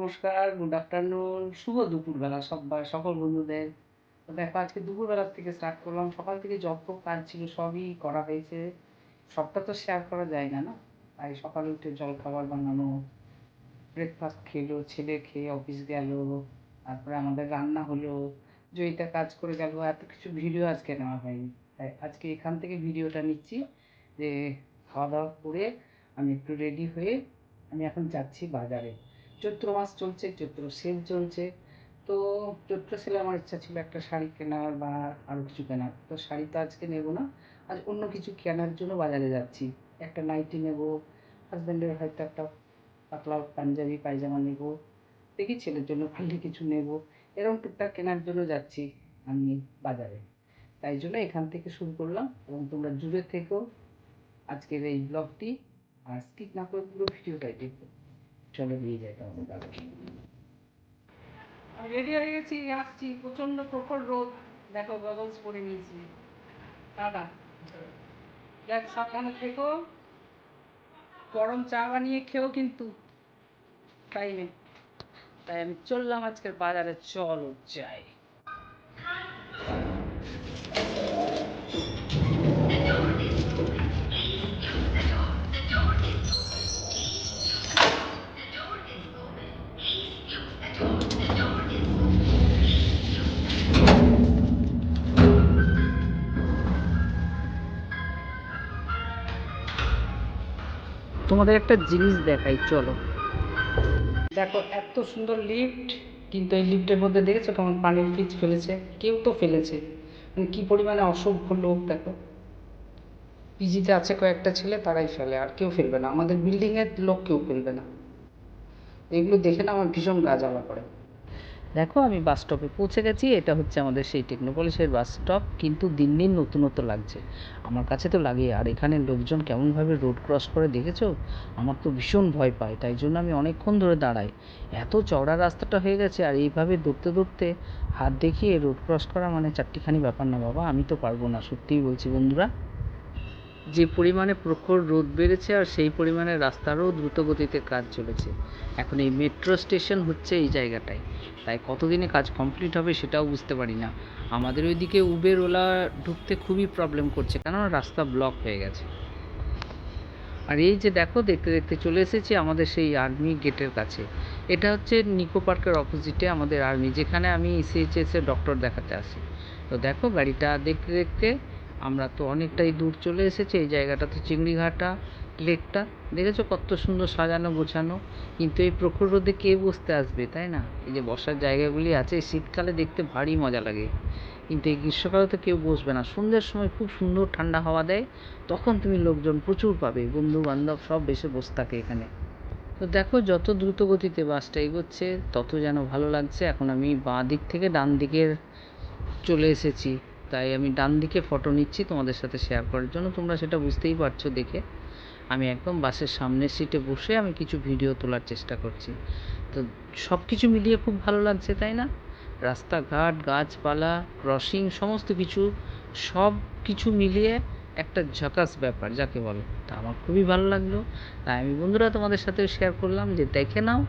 নমস্কার, good afternoon, শুভ দুপুরবেলা সকল বন্ধুদের। তো দেখো আজকে দুপুরবেলার থেকে স্টার্ট করলাম। সকাল থেকে যত কাজ ছিল সবই করা হয়েছে। সবটা তো শেয়ার করা যায় না, না? তাই সকালে উঠে জলখাবার বানানো, ব্রেকফাস্ট খেলো, ছেলে খেয়ে অফিস গেল, তারপরে আমাদের রান্না হলো, জয়িতা কাজ করে গেল। এত কিছু ভিডিও আজকে নেওয়া হয়নি, তাই আজকে এখান থেকে ভিডিওটা নিচ্ছি যে খাওয়া দাওয়া করে আমি একটু রেডি হয়ে আমি এখন যাচ্ছি বাজারে। চৈত্র মাস চলছে, চৈত্র সেল চলছে। তো চৈত্র সেলে আমার ইচ্ছা ছিল একটা শাড়ি কেনার বা আরও কিছু কেনার। তো শাড়ি তো আজকে নেব না, আজ অন্য কিছু কেনার জন্য বাজারে যাচ্ছি। একটা নাইটি নেব, হাজব্যান্ডের হয়তো একটা পাতলা পাঞ্জাবি পায়জামা নেব, দেখি ছেলের জন্য খালি কিছু নেব। এরকম টুকটাক কেনার জন্য যাচ্ছি আমি বাজারে। তাই জন্য এখান থেকে শুরু করলাম এবং তোমরা জুড়ে থেকো আজকের এই ব্লগটি, আর স্কিপ না করে পুরো ভিডিওটাই দেখো। চলো নিয়ে যাই তোমাদের বাজারে। আমি রেডি হয়ে গেছি, আসছি। প্রচণ্ড প্রখর রোদ, দেখো গগলস পরে নিয়েছি। টাটা। দেখ সাবধানে থেকো, গরম চা বানিয়ে খেও কিন্তু টাইমে। তাই আমি চললাম আজকের বাজারে, চলো যাই। তোমাদের একটা জিনিস দেখাই, চলো। দেখো এত সুন্দর লিফট, কিন্তু এই লিফটের মধ্যে দেখেছো কেমন পানির পিচ ফেলেছে? কেউ তো ফেলেছে, মানে কী পরিমাণে অসভ্য লোক দেখো। পিজিতে আছে কয়েকটা ছেলে, তারাই ফেলে, আর কেউ ফেলবে না। আমাদের বিল্ডিংয়ের লোক কেউ ফেলবে না। এগুলো দেখে না আমার ভীষণ গা জ্বালা করে। দেখো আমি বাস স্টপে পৌঁছে গেছি। এটা হচ্ছে আমাদের সেই টেকনোপলিসের বাস স্টপ, কিন্তু দিন দিন নতুনত্ব লাগছে। আমার কাছে তো লাগে। আর এখানে লোকজন কেমনভাবে রোড ক্রস করে দেখেছো? আমার তো ভীষণ ভয় পায়, তাই জন্য আমি অনেকক্ষণ ধরে দাঁড়াই। এত চওড়া রাস্তাটা হয়ে গেছে, আর এইভাবে দৌড়তে দৌড়তে হাত দেখিয়ে রোড ক্রস করা মানে চারটিখানি ব্যাপার না বাবা, আমি তো পারবো না, সত্যিই বলছি বন্ধুরা। যে পরিমাণে প্রখর রোদ বেড়েছে, আর সেই পরিমাণে রাস্তারও দ্রুত গতিতে কাজ চলেছে। এখন এই মেট্রো স্টেশন হচ্ছে এই জায়গাটায়, তাই কতদিনে কাজ কমপ্লিট হবে সেটাও বুঝতে পারি না। আমাদের ওইদিকে উবের ওলা ঢুকতে খুবই প্রবলেম করছে, কেননা রাস্তা ব্লক হয়ে গেছে। আর এই যে দেখো, দেখতে দেখতে চলে এসেছি আমাদের সেই আর্মি গেটের কাছে। এটা হচ্ছে নিকো পার্কের অপোজিটে আমাদের আর্মি, যেখানে আমি সিএইচএসের ডক্টর দেখাতে আসি। তো দেখো গাড়িটা দেখতে দেখতে আমরা তো অনেকটাই দূর চলে এসেছি। এই জায়গাটা তো চিংড়িঘাটা লেকটা দেখেছো কত সুন্দর সাজানো গোছানো। কিন্তু এই প্রখর রোদে কে বসতে আসবে, তাই না? এই যে বসার জায়গাগুলি আছে, শীতকালে দেখতে ভারী মজা লাগে, কিন্তু এই গ্রীষ্মকালে তো কেউ বসবে না। সন্ধ্যের সময় খুব সুন্দর ঠান্ডা হাওয়া দেয়, তখন তুমি লোকজন প্রচুর পাবে, বন্ধু বান্ধব সব এসে বসে থাকে এখানে। তো দেখো যত দ্রুত গতিতে বাসটা এগোচ্ছে তত যেন ভালো লাগছে। এখন আমি বাঁ দিক থেকে ডান দিকের চলে এসেছি, তাই আমি ডান দিকে ফটো নিচ্ছি তোমাদের সাথে শেয়ার করার জন্য। তোমরা সেটা বুঝতেই পারছো দেখে। আমি একদম বাসের সামনের সিটে বসে আমি কিছু ভিডিও তোলার চেষ্টা করছি। তো সব কিছু মিলিয়ে খুব ভালো লাগছে, তাই না? রাস্তাঘাট, গাছপালা, ক্রসিং, সমস্ত কিছু, সব কিছু মিলিয়ে একটা ঝাকাস ব্যাপার যাকে বলে। তা আমার খুবই ভালো লাগলো, তাই আমি বন্ধুরা তোমাদের সাথে শেয়ার করলাম যে দেখে নাও।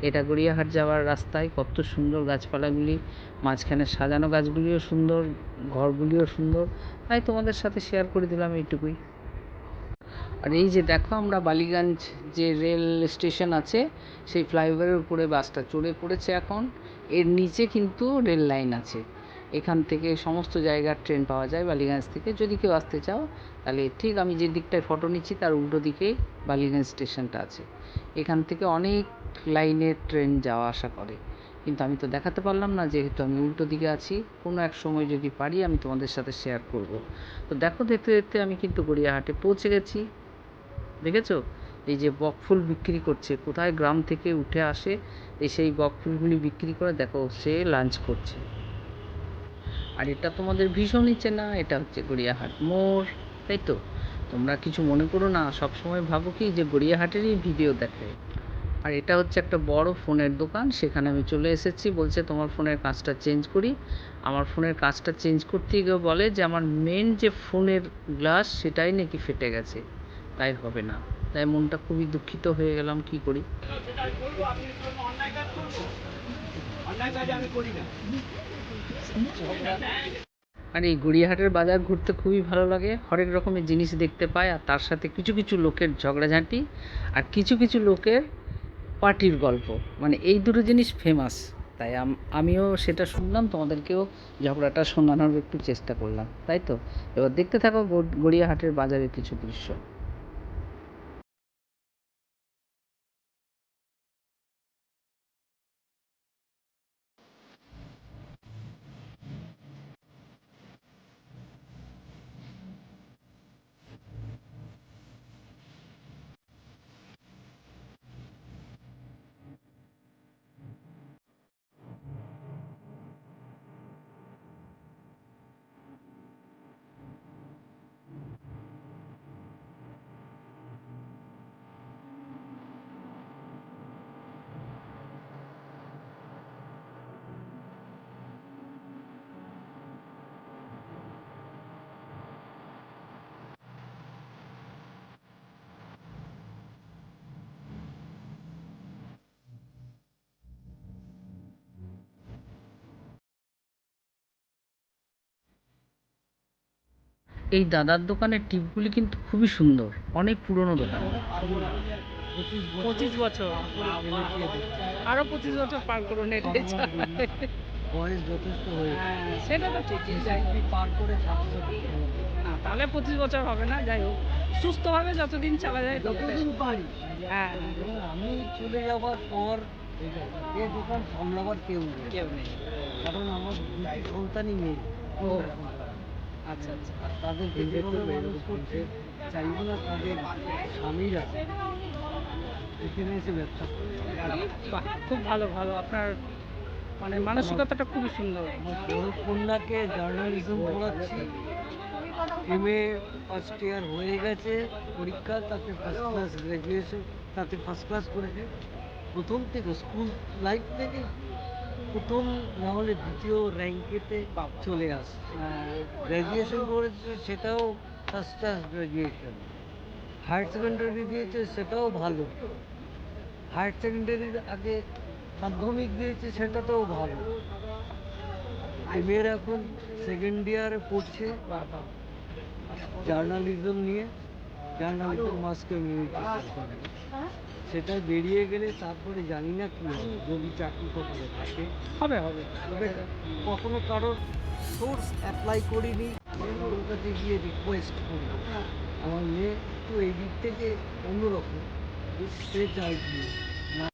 এটা গড়িয়াহাট যাওয়ার রাস্তায় কত সুন্দর গাছপালাগুলি, মাঝখানে সাজানো গাছগুলিও সুন্দর, ঘরগুলিও সুন্দর। তাই তোমাদের সাথে শেয়ার করে দিলাম এইটুকুই। আর এই যে দেখো, আমরা বালিগঞ্জ যে রেল স্টেশন আছে, সেই ফ্লাইওভারের উপরে বাসটা চড়ে পড়েছে এখন। এর নিচে কিন্তু রেল লাইন আছে, এখান থেকে সমস্ত জায়গার ট্রেন পাওয়া যায় বালিগঞ্জ থেকে। যদি কেউ আসতে চাও তাহলে ঠিক আমি যে দিকটায় ফটো নিচ্ছি তার উল্টো দিকেই বালিগঞ্জ স্টেশনটা আছে। এখান থেকে অনেক লাইনের ট্রেন যাওয়া আসা করে, কিন্তু আমি তো দেখাতে পারলাম না যেহেতু আমি উল্টো দিকে আছি। কোনো এক সময় যদি পারি আমি তোমাদের সাথে শেয়ার করব। তো দেখো দেখতে দেখতে আমি কিন্তু গড়িয়াহাটে পৌঁছে গেছি। দেখেছো এই যে বকফুল বিক্রি করছে, কোথায় গ্রাম থেকে উঠে আসে এই সেই বকফুলগুলি বিক্রি করে। দেখো সে লাঞ্চ করছে। আর এটা তোমাদের ভীষণই চেনা, এটা হচ্ছে গড়িয়াহাট মোড়, তাই তো? তোমরা কিছু মনে করো না, সবসময় ভাবো কি যে গড়িয়াহাটেরই ভিডিও দেখে। আর এটা হচ্ছে একটা বড় ফোনের দোকান, সেখানে আমি চলে এসেছি। বলছে তোমার ফোনের কাঁচটা চেঞ্জ করি। আমার ফোনের কাঁচটা চেঞ্জ করতে গিয়ে বলে যে আমার মেন যে ফোনের গ্লাস সেটাই নাকি ফেটে গেছে, তাই হবে না। তাই মনটা খুবই দুঃখিত হয়ে গেলাম, কি করি। আর এই গড়িয়াহাটের বাজার ঘুরতে খুবই ভালো লাগে, হরেক রকমের জিনিস দেখতে পায়, আর তার সাথে কিছু কিছু লোকের ঝগড়াঝাঁটি আর কিছু কিছু লোকের পার্টির গল্প, মানে এই দুটো জিনিস ফেমাস। তাই আমিও সেটা শুনলাম, তোমাদেরকেও ঝগড়াটা শোনানোর একটু চেষ্টা করলাম, তাই তো। এবার দেখতে থাকো গড়িয়াহাটের বাজারের কিছু দৃশ্য। এই দাদার দোকানের টিপগুলি কিন্তু খুবই সুন্দর, অনেক পুরনো দোকান। 25 বছর, আরো 25 বছর পার করুন এটা। বয়স যথেষ্ট হয়ে সেটা তো ঠিকই, যাই হোক। পার করে না, তাহলে 25 বছর হবে না, যাই হোক, সুস্থভাবে যতদিন চালা যায় যতদিন পারি। হ্যাঁ, আমি চলে যাওয়ার পর এই দোকান সামলাবার কেউ নেই, কেউ নেই। কারণ আমার দুটি সন্তানই মেয়ে। ও আচ্ছা আচ্ছা। আর তাদেরকে যেভাবে মানুষ করছে, চাইবো না তাদের স্বামীরা এখানে এসে ব্যবসা করে। বাহ, খুব ভালো ভালো, আপনার মানে মানসিকতাটা খুবই সুন্দর। আমার বড় কন্যাকে জার্নালিজম পড়াচ্ছি, এমএ ফার্স্ট ইয়ার হয়ে গেছে, পরীক্ষা তাতে ফার্স্ট ক্লাস, গ্র্যাজুয়েশন তাতে ফার্স্ট ক্লাস করেছে। প্রথম থেকে স্কুল লাইফ থেকে প্রথম না হলে দ্বিতীয় র্যাঙ্কেতে চলে আসছে। গ্র্যাজুয়েশন করেছে, সেটাও first class graduation. Higher secondary দিয়েছে, সেটাও ভালো। হায়ার সেকেন্ডারির আগে মাধ্যমিক দিয়েছে, সেটাতেও ভালো। এমএর এখন সেকেন্ড ইয়ারে পড়ছে জার্নালিজম নিয়ে, জার্নালিজম মাস কমিউনিকেশন। সেটা বেরিয়ে গেলে তারপরে জানি না কী হবে, যদি চাকরি কখনো থাকে হবে হবে। তবে কখনো কারোর সোর্স অ্যাপ্লাই করিনি, কারোর কাছে গিয়ে রিকোয়েস্ট করি। আমার মেয়ে একটু এই দিক থেকে অন্যরকম, সে চাই কি না।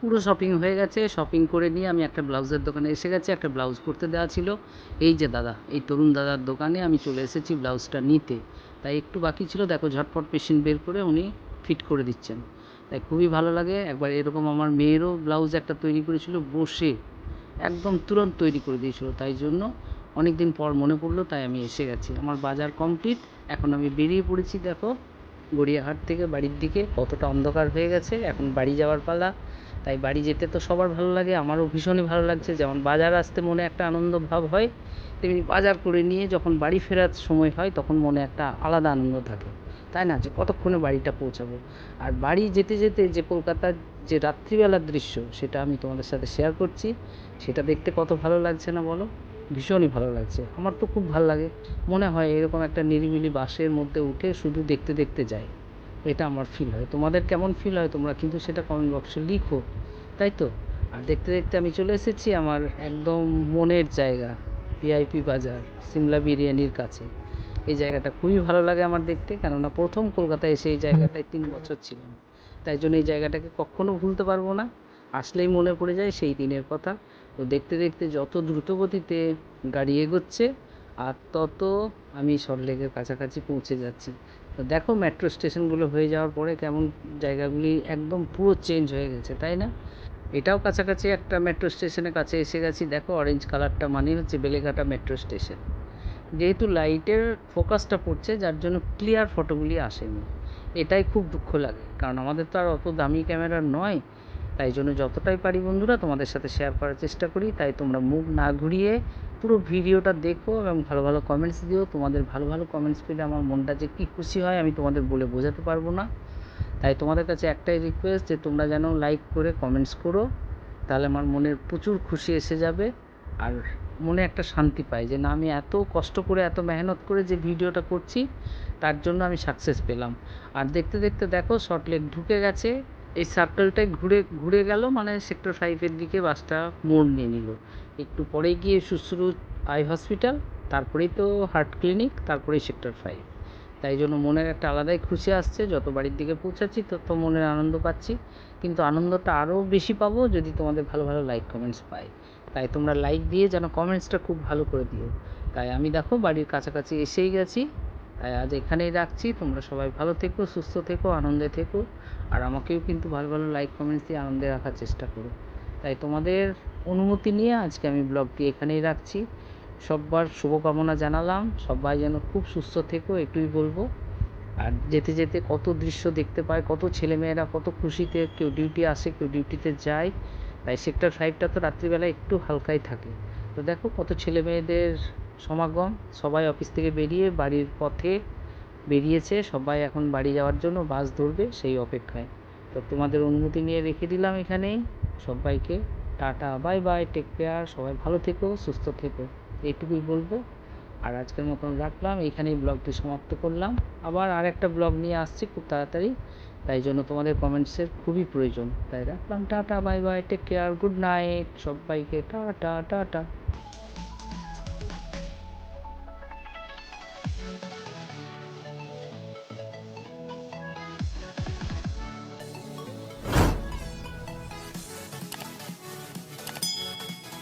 পুরো শপিং হয়ে গেছে, শপিং করে নিয়ে আমি একটা ব্লাউজের দোকানে এসে গেছি, একটা ব্লাউজ করতে দেওয়া ছিল। এই যে দাদা, এই তরুণ দাদার দোকানে আমি চলে এসেছি ব্লাউজটা নিতে। তাই একটু বাকি ছিল, দেখো ঝটপট মেশিন বের করে উনি ফিট করে দিচ্ছেন। তাই খুবই ভালো লাগে। একবার এরকম আমার মেয়েরও ব্লাউজ একটা তৈরি করেছিল, বসে একদম তুরন্ত তৈরি করে দিয়েছিল। তাই জন্য অনেক দিন পর মনে পড়লো, তাই আমি এসে গেছি। আমার বাজার কমপ্লিট, এখন আমি বেরিয়ে পড়েছি। দেখো গড়িয়াহাট থেকে বাড়ির দিকে কতটা অন্ধকার হয়ে গেছে, এখন বাড়ি যাওয়ার পালা। তাই বাড়ি যেতে তো সবার ভালো লাগে, আমারও ভীষণই ভালো লাগছে। যেমন বাজার আসতে মনে একটা আনন্দ ভাব হয়, তেমনি বাজার করে নিয়ে যখন বাড়ি ফেরার সময় হয় তখন মনে একটা আলাদা আনন্দ থাকে, তাই না, যে কতক্ষণে বাড়িটা পৌঁছাবো। আর বাড়ি যেতে যেতে যে কলকাতার যে রাত্রিবেলার দৃশ্য, সেটা আমি তোমাদের সাথে শেয়ার করছি। সেটা দেখতে কত ভালো লাগছে না বলো? ভীষণই ভালো লাগছে, আমার তো খুব ভালো লাগে। মনে হয় এরকম একটা নিরিবিলি বাসের মধ্যে উঠে শুধু দেখতে দেখতে যাই, এটা আমার ফিল হয়। তোমাদের কেমন ফিল হয় তোমরা কিন্তু সেটা কমেন্ট বক্সে লিখো, তাই তো। আর দেখতে দেখতে আমি চলে এসেছি আমার একদম মনের জায়গা, ভিআইপি বাজার, সিমলা বিরিয়ানির কাছে। এই জায়গাটা খুবই ভালো লাগে আমার দেখতে, কেননা প্রথম কলকাতায় এসে এই জায়গাটায় 3 বছর ছিলাম, তাই জন্য এই জায়গাটাকে কখনো ভুলতে পারবো না। আসলেই মনে পড়ে যায় সেই দিনের কথা। তো দেখতে দেখতে যত দ্রুতগতিতে গাড়ি এগোচ্ছে আর তত আমি সল্টলেকের কাছাকাছি পৌঁছে যাচ্ছি। তো দেখো মেট্রো স্টেশনগুলো হয়ে যাওয়ার পরে কেমন জায়গাগুলি একদম পুরো চেঞ্জ হয়ে গেছে, তাই না? এটাও কাছাকাছি একটা মেট্রো স্টেশনের কাছে এসে গেছি। দেখো অরেঞ্জ কালারটা মানে হচ্ছে বেলেঘাটা মেট্রো স্টেশন। যেহেতু লাইটের ফোকাসটা পড়ছে যার জন্য ক্লিয়ার ফটোগুলি আসেনি, এটাই খুব দুঃখ লাগে, কারণ আমাদের তো আর অত দামি ক্যামেরা নয়। তাই জন্য যতটাই পারি বন্ধুরা তোমাদের সাথে শেয়ার করার চেষ্টা করি। তাই তোমরা মুখ না ঘুরিয়ে পুরো ভিডিওটা দেখো এবং ভালো ভালো কমেন্টস দিও। তোমাদের ভালো ভালো কমেন্টস পেলে আমার মনটা যে কী খুশি হয় আমি তোমাদের বলে বোঝাতে পারবো না। তাই তোমাদের কাছে একটাই রিকোয়েস্ট যে তোমরা যেন লাইক করে কমেন্টস করো, তাহলে আমার মনের প্রচুর খুশি এসে যাবে। আর মনে একটা শান্তি পাই যে না, আমি এত কষ্ট করে এত মেহনত করে যে ভিডিওটা করছি তার জন্য আমি সাকসেস পেলাম। আর দেখতে দেখতে দেখো সল্টলেক ঢুকে গেছে, এই সার্কেলটাই ঘুরে ঘুরে গেল, মানে সেক্টর 5-এর দিকে বাসটা মোড় নিয়ে নিল। একটু পরে গিয়ে শুশ্রু আই হসপিটাল, তারপরেই তো হার্ট ক্লিনিক, তারপরেই সেক্টর 5। তাই জন্য মনের একটা আলাদাই খুশি আসছে, যত বাড়ির দিকে পৌঁছাচ্ছি তত মনের আনন্দ পাচ্ছি। কিন্তু আনন্দটা আরও বেশি পাবো যদি তোমাদের ভালো ভালো লাইক কমেন্টস পাই। তাই তোমরা লাইক দিয়ে যেন কমেন্টসটা খুব ভালো করে দিও। তাই আমি দেখো বাড়ির কাছাকাছি এসেই গেছি, তাই আজ এখানেই রাখছি। তোমরা সবাই ভালো থেকো, সুস্থ থেকো, আনন্দে থেকো। আর আমাকেও কিন্তু ভালো ভালো লাইক কমেন্টস দিয়ে আনন্দে রাখার চেষ্টা করো। তাই তোমাদের অনুমতি নিয়ে আজকে আমি ব্লগটি এখানেই রাখছি। সবার শুভকামনা জানালাম, সবাই যেন খুব সুস্থ থেকো এটুই বলবো। আর যেতে যেতে কত দৃশ্য দেখতে পায়, কত ছেলেমেয়েরা কত খুশিতে, কেউ ডিউটি আসে কেউ ডিউটিতে যায়। তাই সেক্টর 5টা তো রাত্রিবেলা একটু হালকাই থাকে। তো দেখো কত ছেলে মেয়েদের সমাগম, সবাই অফিস থেকে বেরিয়ে বাড়ির পথে বেরিয়েছে, সবাই এখন বাড়ি যাওয়ার জন্য বাস ধরবে সেই অপেক্ষায়। তো তোমাদের অনুমতি নিয়ে রেখে দিলাম এখানেই। সবাইকে tata, bye bye, take care, সবাই ভালো থেকো, সুস্থ থেকো, এইটুকুই বলবো। আর আজকের মতন রাখলাম, এইখানেই ব্লগটি সমাপ্ত করলাম। আবার আরেকটা ব্লগ নিয়ে আসছি খুব তাড়াতাড়ি, তাই জন্য তোমাদের কমেন্টসের খুবই প্রয়োজন। তাই রাখলাম, tata, bye bye, take care, good night সবাইকে, টাটা টাটা।